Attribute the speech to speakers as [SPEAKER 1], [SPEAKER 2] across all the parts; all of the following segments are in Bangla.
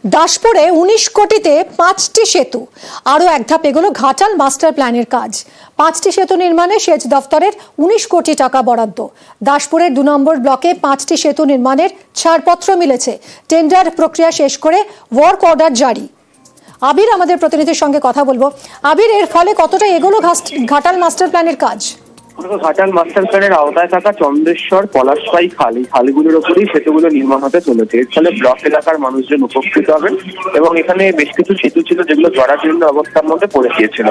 [SPEAKER 1] দাসপুরে 19 কোটিতে 5টি সেতু, আরও এক ধাপ এগোলো ঘাটাল মাস্টার প্ল্যানের কাজ। 5টি সেতু নির্মাণে সেচ দফতরের 19 কোটি টাকা বরাদ্দ। দাসপুরের 2 নম্বর ব্লকে 5টি সেতু নির্মাণের ছাড়পত্র মিলেছে। টেন্ডার প্রক্রিয়া শেষ করে ওয়ার্ক অর্ডার জারি। আবির আমাদের প্রতিনিধির সঙ্গে কথা বলবো। আবির, এর ফলে কতটা এগোলো ঘাটাল মাস্টার প্ল্যানের কাজ?
[SPEAKER 2] ঘাটাল মাস্টার প্ল্যানের আওতায় থাকা চন্দ্রেশ্বর, পলাশপাই খাল, এই খালগুলোর উপরেই সেতুগুলো নির্মাণ হতে চলেছে। এর ফলে ব্লক এলাকার মানুষজন উপকৃত হবেন এবং এখানে বেশ কিছু সেতু ছিল যেগুলো জরাজীর্ণ অবস্থার মধ্যে পড়ে গিয়েছিল।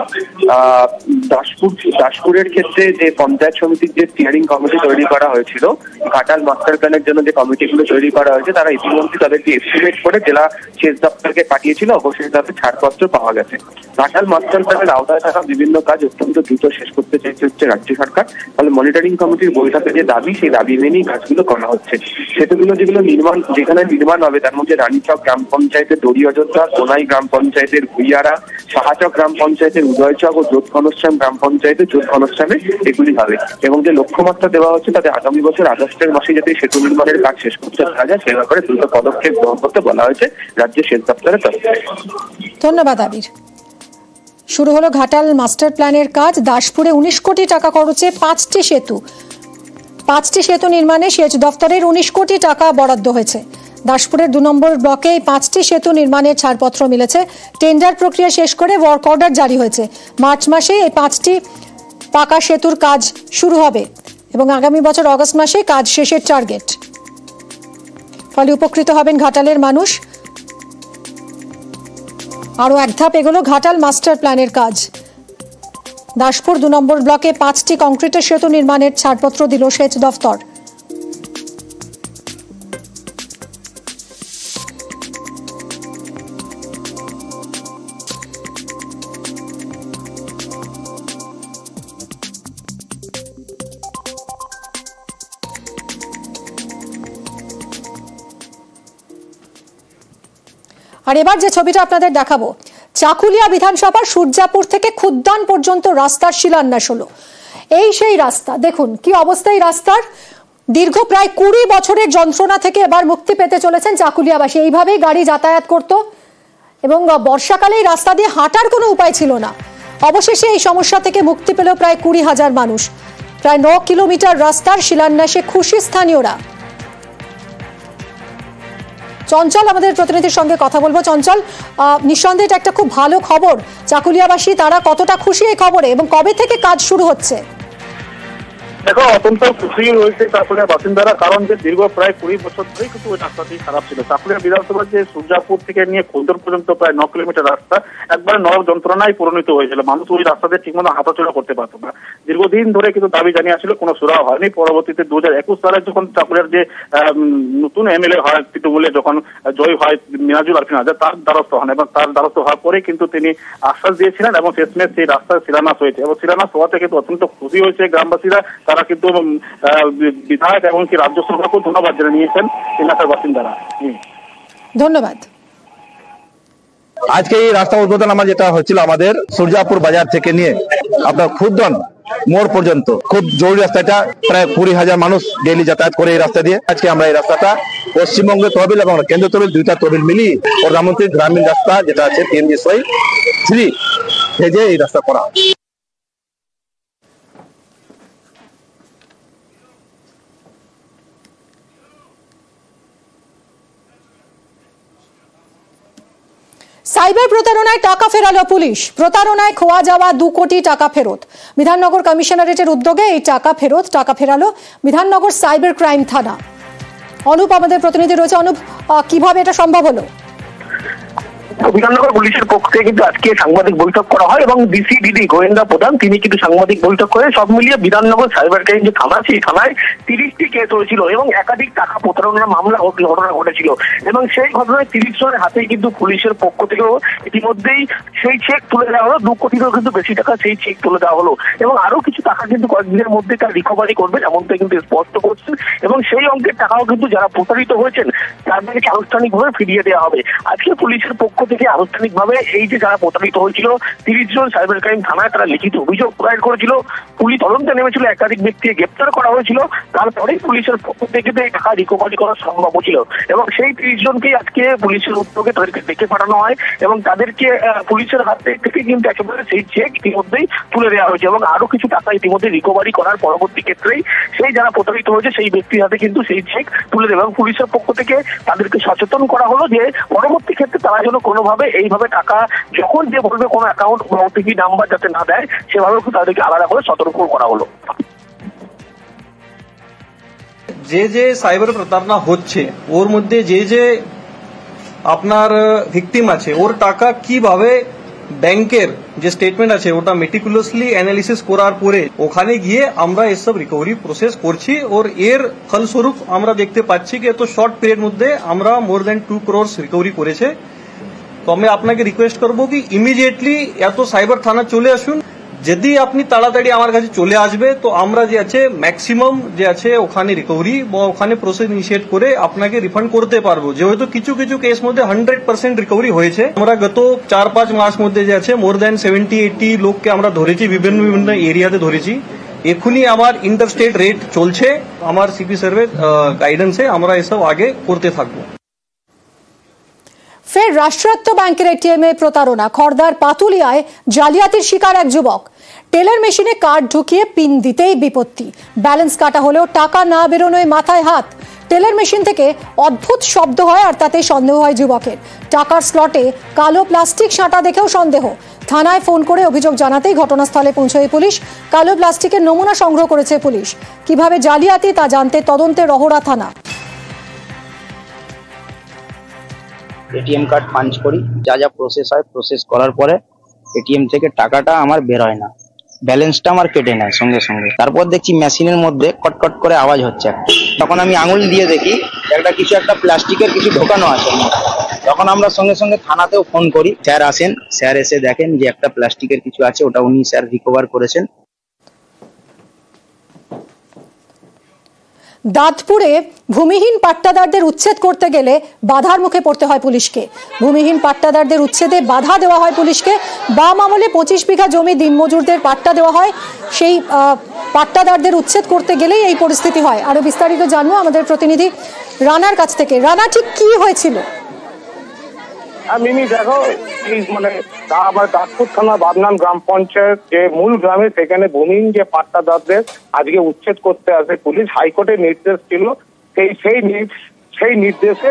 [SPEAKER 2] দাসপুরের ক্ষেত্রে যে পঞ্চায়েত সমিতির যে স্টিয়ারিং কমিটি তৈরি করা হয়েছিল, ঘাটাল মাস্টার প্ল্যানের জন্য যে কমিটিগুলো তৈরি করা হয়েছে, তারা ইতিমধ্যে তাদেরকে এস্টিমেট করে জেলা সেচ দপ্তরকে পাঠিয়েছিল। অবশ্যই তাদের ছাড়পত্র পাওয়া গেছে। ঘাটাল মাস্টার প্ল্যানের আওতায় থাকা বিভিন্ন কাজ অত্যন্ত দ্রুত শেষ করতে চাইছে রাজ্য সরকার। ফলে মনিটরিং কমিটির বৈঠকে যে দাবি, সেই দাবি মেনেই কাজগুলো করা হচ্ছে। সেতুগুলো যেখানে নির্মাণ হবে তার মধ্যে রানীচক গ্রাম পঞ্চায়েতের দড়ি অযোধ্যা, কোনাই গ্রাম পঞ্চায়েতের ভুইয়ারা, সাহাচক গ্রাম পঞ্চায়েতের উদয়চক ও জোট ঘনশ্যাম গ্রাম পঞ্চায়েতের জোট ঘনশ্যামে এগুলি হবে। এবং যে লক্ষ্যমাত্রা দেওয়া হচ্ছে তাতে আগামী বছর আগস্টের মাসে যাতে সেতু নির্মাণের কাজ শেষ করতে পারা যায়, সে ব্যাপারে দ্রুত পদক্ষেপ গ্রহণ করতে বলা হয়েছে রাজ্য সেচ দপ্তরের তরফ থেকে।
[SPEAKER 1] ধন্যবাদ আবির। শুরু হলো ঘাটাল মাস্টার প্ল্যানের কাজ। দাসপুরে 19 কোটি টাকা খরচে 5টি সেতু নির্মাণে সেচ দফতরের 19 কোটি টাকা বরাদ্দ হয়েছে। দাসপুরের 2 নম্বর ব্লকে 5টি সেতু নির্মাণের ছাড়পত্র মিলেছে। টেন্ডার প্রক্রিয়া শেষ করে ওয়ার্ক অর্ডার জারি হয়েছে। মার্চ মাসে এই 5টি পাকা সেতুর কাজ শুরু হবে এবং আগামী বছর অগস্ট মাসে কাজ শেষের টার্গেট। ফলে উপকৃত হবেন ঘাটালের মানুষ। আরও এক ধাপ এগোলো ঘাটাল মাস্টার প্ল্যানের কাজ। দাসপুর 2 নম্বর ব্লকে 5টি কংক্রিটের সেতু নির্মাণের ছাড়পত্র দিল সেচ দফতর। আর এবার যে ছবিটা আপনাদের দেখাবো, চাকুলিয়া বিধানসভার সূর্যাপুর থেকে খুদ্দান পর্যন্ত রাস্তার শিলান্যাস হলো। এই সেই রাস্তা, দেখুন কি অবস্থা এই রাস্তার। দীর্ঘ প্রায় 20 বছরের যন্ত্রণা থেকে এবার মুক্তি পেতে চলেছেন চাকুলিয়াবাসী। এইভাবেই গাড়ি যাতায়াত করত এবং বর্ষাকালে এই রাস্তা দিয়ে হাঁটার কোনো উপায় ছিল না। অবশেষে এই সমস্যা থেকে মুক্তি পেল প্রায় 20,000 মানুষ। প্রায় 9 কিলোমিটার রাস্তার শিলান্যাসে খুশি স্থানীয়রা। চঞ্চল আমাদের প্রতিনিধির সঙ্গে কথা বলবো। চঞ্চল, নিঃসন্দেহে এটা একটা খুব ভালো খবর। চাকুলিয়াবাসী তারা কতটা খুশি এই খবরে এবং কবে থেকে কাজ শুরু হচ্ছে?
[SPEAKER 3] দেখো, অত্যন্ত খুশি হয়েছে চাকুলিয়া বাসিন্দারা, কারণ যে দীর্ঘ প্রায় 20 বছর ধরেই কিন্তু ওই রাস্তাটি খারাপ ছিল। চাকুলিয়া বিধানসভার যে সূর্যাপুর থেকে নিয়ে খোন্দর পর্যন্ত প্রায় 9 কিলোমিটার রাস্তা একবারে নরক যন্ত্রণায় পরিণত হয়েছিল। মানুষ ওই রাস্তাতে ঠিকমতো হাঁটাচলা করতে পারত না। দীর্ঘদিন ধরে কিন্তু দাবি জানিয়ে আসছিল, কোনো সুরাহা হয়নি। পরবর্তীতে 2021 সালে যখন চাকুলিয়ার যে নতুন এমএলএ হয় তৃণমূলে, যখন জয়ী হয় মিনাজুল আরফিন আজাদ, তার দ্বারস্থ হন এবং তার দ্বারস্থ হওয়ার পরে কিন্তু তিনি আশ্বাস দিয়েছিলেন এবং শেষমেশ সেই রাস্তার শিলান্যাস হয়েছে। এবং শিলান্যাস হওয়াতে কিন্তু অত্যন্ত খুশি হয়েছে গ্রামবাসীরা। তারা কিন্তু বিধায়ক এবং কি রাজ্য সরকারকেও ধন্যবাদ জানিয়েছেন এলাকার বাসিন্দারা।
[SPEAKER 1] ধন্যবাদ।
[SPEAKER 4] আজকে এই রাস্তা উদ্বোধন আমার যেটা হচ্ছিল আমাদের সূর্যাপুর বাজার থেকে নিয়ে আপনার খুদ্দান মোড় পর্যন্ত খুব জরুরি রাস্তা। এটা প্রায় 20,000 মানুষ ডেইলি যাতায়াত করে এই রাস্তা দিয়ে। আজকে আমরা এই রাস্তাটা পশ্চিমবঙ্গের তহবিল এবং কেন্দ্রীয় তহবিল, 2টা তহবিল মিলিয়ে প্রধানমন্ত্রী গ্রামীণ রাস্তা যেটা আছে PMGSY-3 ভেজে এই রাস্তা করা হয়।
[SPEAKER 1] সাইবার প্রতারণায় টাকা ফেরালো পুলিশ। প্রতারণায় খোয়া যাওয়া 2 কোটি টাকা ফেরত। বিধাননগর কমিশনারেটের উদ্যোগে এই টাকা ফেরালো বিধাননগর সাইবার ক্রাইম থানা। অনুপ আমাদের প্রতিনিধি রয়েছে। অনুপ, কিভাবে এটা সম্ভব হলো?
[SPEAKER 5] বিধাননগর পুলিশের পক্ষ থেকে কিন্তু আজকে সাংবাদিক বৈঠক করা হয় এবং ডিসিডিডি গোয়েন্দা প্রধান তিনি কিন্তু সাংবাদিক বৈঠক করে সব মিলিয়ে বিধাননগর সাইবার ক্রাইম যে থানা, সেই থানায় 30টি কেস হয়েছিল এবং একাধিক টাকা প্রতারণার মামলা ঘটনা ঘটেছিল এবং সেই ঘটনায় 30 জনের হাতেই কিন্তু পুলিশের পক্ষ থেকেও ইতিমধ্যেই সেই চেক তুলে দেওয়া হলো। 2 কোটিরও কিন্তু বেশি টাকা সেই চেক তুলে দেওয়া হলো এবং আরো কিছু টাকা কিন্তু কয়েকদিনের মধ্যে তার রিকভারি করবে এমনটা কিন্তু স্পষ্ট করছেন এবং সেই অঙ্কের টাকাও কিন্তু যারা প্রতারিত হয়েছেন তাদেরকে আনুষ্ঠানিকভাবে ফিরিয়ে দেওয়া হবে। আজকে পুলিশের পক্ষ থেকে আনুষ্ঠানিকভাবে এই যে যারা প্রতারিত হয়েছিল 30 জন সাইবার ক্রাইম থানায় তারা লিখিত অভিযোগ দায়ের করেছিল। পুলিশ তদন্তে নেমেছিল, একাধিক ব্যক্তিকে গ্রেপ্তার করা হয়েছিল। তারপরেই পুলিশের পক্ষ থেকে টাকা রিকভারি করা সম্ভব হয়েছিল এবং সেই 30 জনকেই আজকে পুলিশের উদ্যোগে তাদেরকে ডেকে পাঠানো হয় এবং তাদেরকে পুলিশের হাত থেকে কিন্তু একেবারে সেই চেক ইতিমধ্যেই তুলে দেওয়া হয়েছে এবং আরো কিছু টাকা ইতিমধ্যে রিকভারি করার পরবর্তী ক্ষেত্রেই সেই যারা প্রতারিত হয়েছে সেই ব্যক্তির হাতে কিন্তু সেই চেক তুলে দেবে এবং পুলিশের পক্ষ থেকে তাদেরকে সচেতন করা হলো যে পরবর্তী ক্ষেত্রে তারা যেন কোনোভাবে এইভাবে টাকা যখন যে বলবে কোনো অ্যাকাউন্ট বা ওটিপি নাম্বার যাতে না দেয় সেভাবে তাদেরকে আলাদা করে সতর্ক করা হলো।
[SPEAKER 6] যে সাইবার প্রতারণা হচ্ছে ওর মধ্যে যে আপনার ভিকটিম আছে ওর টাকা কিভাবে ব্যাংকের যে স্টেটমেন্ট আছে ওটা মেটিকুলাসলি অ্যানালিসিস করার পরে ওখানে গিয়ে আমরা এসব রিকভারি প্রসেস করছি ওর এর ফলস্বরূপ আমরা দেখতে পাচ্ছি কি এত শর্ট পিরিয়ড মধ্যে আমরা মোর দেন 2 crores রিকভারি করেছে। তো আমি আপনাকে রিকোয়েস্ট করবো কি ইমিডিয়েটলি এত সাইবার থানা চলে আসুন। যদি আপনি তাড়াতাড়ি আমার কাছে চলে আসবে তো আমরা যে আছে ম্যাক্সিমাম যে আছে ওখানে রিকভারি বা ওখানে প্রসেস ইনিশিয়েট করে আপনাকে রিফান্ড করতে পারবো। যেহেতু কিছু কিছু কেস মধ্যে 100% রিকভারি হয়েছে। আমরা গত 4-5 মাস মধ্যে যে আছে মোর দেন 70-80 লোককে আমরা ধরেছি, বিভিন্ন এরিয়াতে ধরেছি। এখনই আমার ইন্টার স্টেট রেট চলছে, আমার সিপি সার্ভে গাইডেন্সে আমরা এসব আগে করতে থাকবো।
[SPEAKER 1] ফের রাষ্ট্রায়ত্ত ব্যাংকের এটিএমে প্রতারণা। খড়দার পাতুলিয়ায় জালিয়াতির শিকার এক যুবক। টেলার মেশিনে কার্ড ঢুকিয়ে পিন দিতেই বিপত্তি। ব্যালেন্স কাটা হলেও টাকা না বেরোনোয় মাথায় হাত। টেলার মেশিন থেকে অদ্ভুত শব্দ হয় আর তাতে সন্দেহ হয় যুবকের। টাকার স্লটে কালো প্লাস্টিক সাঁটা দেখেও সন্দেহ। থানায় ফোন করে অভিযোগ জানাতেই ঘটনাস্থলে পৌঁছয় পুলিশ। কালো প্লাস্টিকের নমুনা সংগ্রহ করেছে পুলিশ। কিভাবে জালিয়াতি তা জানতে তদন্তে রহরা থানা।
[SPEAKER 7] এটিএম কার্ড পাঞ্চ করি, যা যা প্রসেস হয় প্রসেস করার পরে এটিএম থেকে টাকাটা আমার বের হয় না, ব্যালেন্সটা আমার কেটে নেয় সঙ্গে সঙ্গে। তারপর দেখছি মেশিনের মধ্যে কটকট করে আওয়াজ হচ্ছে। তখন আমি আঙুল দিয়ে দেখি একটা প্লাস্টিকের কিছু ঢোকানো আছে। তখন আমরা সঙ্গে সঙ্গে থানাতেও ফোন করি, স্যার আসেন, স্যার এসে দেখেন যে একটা প্লাস্টিকের কিছু আছে, ওটা উনি স্যার রিকভার করেছেন।
[SPEAKER 1] দাঁতপুরে ভূমিহীন পাট্টাদারদের উচ্ছেদ করতে গেলে বাধার মুখে পড়তে হয় পুলিশকে। ভূমিহীন পাট্টাদারদের উচ্ছেদে বাধা দেওয়া হয় পুলিশকে। বাম আমলে 25 বিঘা জমি দিনমজুরদের পাট্টা দেওয়া হয়। সেই পাট্টাদারদের উচ্ছেদ করতে গেলেই এই পরিস্থিতি হয়। আরো বিস্তারিত জানবো আমাদের প্রতিনিধি রানার কাছ থেকে। রানা, ঠিক কি হয়েছিল?
[SPEAKER 3] মিমি দেখো, মানে আমার দাসপুর থানা বাদনান গ্রাম পঞ্চায়েত যে মূল গ্রামে, সেখানে ভূমিহীন যে পাট্টাদারদের আজকে উচ্ছেদ করতে আসে পুলিশ। হাইকোর্টের নির্দেশ ছিল, সেই নির্দেশে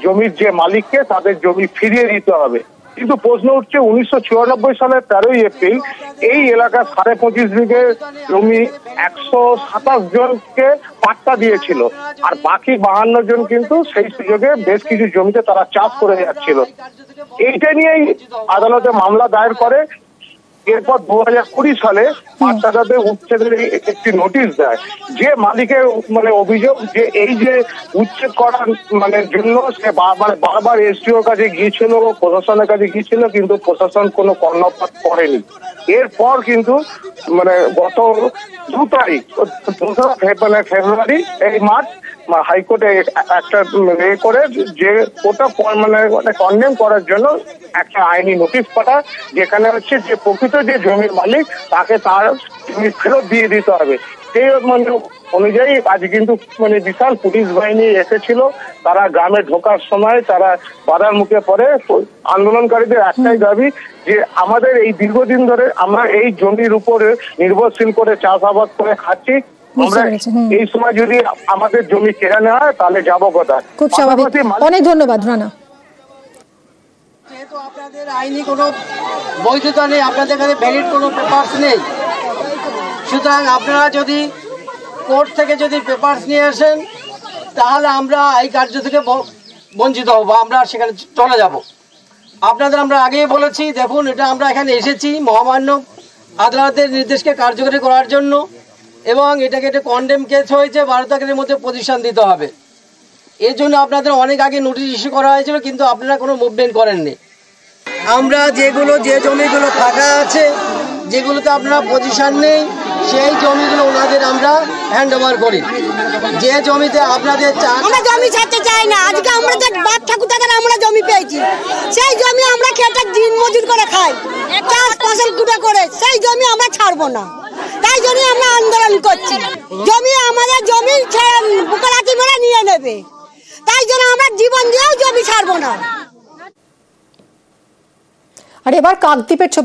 [SPEAKER 3] জমির যে মালিককে তাদের জমি ফিরিয়ে দিতে হবে। কিন্তু প্রশ্ন উঠছে 1994 সালের 13ই এপ্রিল এই এলাকার 25.5 বিঘে জমি 127 জনকে পাট্টা দিয়েছিল, আর বাকি 52 জন কিন্তু সেই সুযোগে বেশ কিছু জমিতে তারা চাষ করে যাচ্ছিল। এইটা নিয়েই আদালতে মামলা দায়ের করে। এরপর 2020 সালে পাট্টাদারদের উচ্ছেদের একটি নোটিশ দেয়। যে মালিকের অভিযোগ যে এই যে উচ্ছেদ করার জন্য সে বারবার এসডিওর কাছে গিয়েছিল, প্রশাসনের কাছে গিয়েছিল, কিন্তু প্রশাসন কোনো কর্ণপাত করেনি। এরপর কিন্তু গত 2 তারিখ ফেব্রুয়ারি এই মার্চ হাইকোর্টে একটা করে যে ওটা কন্ডেম করার জন্য একটা আইনি নোটিশ পাঠায়, যেখানে হচ্ছে যে প্রকৃত যে জমির মালিক তাকে তার জমি ফেরত দিয়ে দিতে হবে। সেই অনুযায়ী আজ কিন্তু বিশাল পুলিশ বাহিনী এসেছিল। তারা গ্রামে ঢোকার সময় তারা বাধার মুখে পড়ে। আন্দোলনকারীদের একটাই দাবি যে আমাদের এই দীর্ঘদিন ধরে আমরা এই জমির উপরে নির্ভরশীল করে চাষাবাদ করে খাচ্ছি, আমরা এই সময় যদি আমাদের জমি কেড়ে নেওয়া হয় তাহলে যাবো কোথায়?
[SPEAKER 1] খুব স্বাভাবিক। অনেক ধন্যবাদ রানা।
[SPEAKER 8] যেহেতু আপনাদের আইনি কোনো বৈধতা নেই, আপনাদের কাছে ভ্যালিড কোনো পেপারস নেই, সুতরাং আপনারা যদি কোর্ট থেকে যদি পেপারস নিয়ে আসেন তাহলে আমরা এই কার্য থেকে বঞ্চিত হব, আমরা সেখানে চলে যাব। আপনাদের আমরা আগেই বলেছি, দেখুন এটা আমরা এখানে এসেছি মহামান্য আদালতের নির্দেশকে কার্যকরী করার জন্য, এবং এটাকে একটা কন্ডেম কেস হয়েছে, 12 তারিখের মধ্যে পজিশন দিতে হবে। এর জন্য আপনাদের অনেক আগে নোটিশ ইস্যু করা হয়েছিল, কিন্তু আপনারা কোনো মুভমেন্ট করেননি। আমরা যে জমিগুলো ফাঁকা আছে, যেগুলোতে আপনারা পজিশন নেই, সেই জমিগুলো ওনাদের আমরা হ্যান্ড ওভার করি। যে জমিতে আপনাদের
[SPEAKER 9] আমরা জমি ছাড়তে চাই না, আজকে আমাদের বাপ ঠাকুর থেকে আমরা জমি পেয়েছি, সেই জমি ছাড়বো না, তাই জন্য আমরা আন্দোলন করছি। জমি আমাদের জমি বুকালাতি মেরে নিয়ে নেবে, তাই জন্য আমরা জীবন দিয়েও জমি ছাড়বো না।
[SPEAKER 1] আর এবার কাকদ্বীপের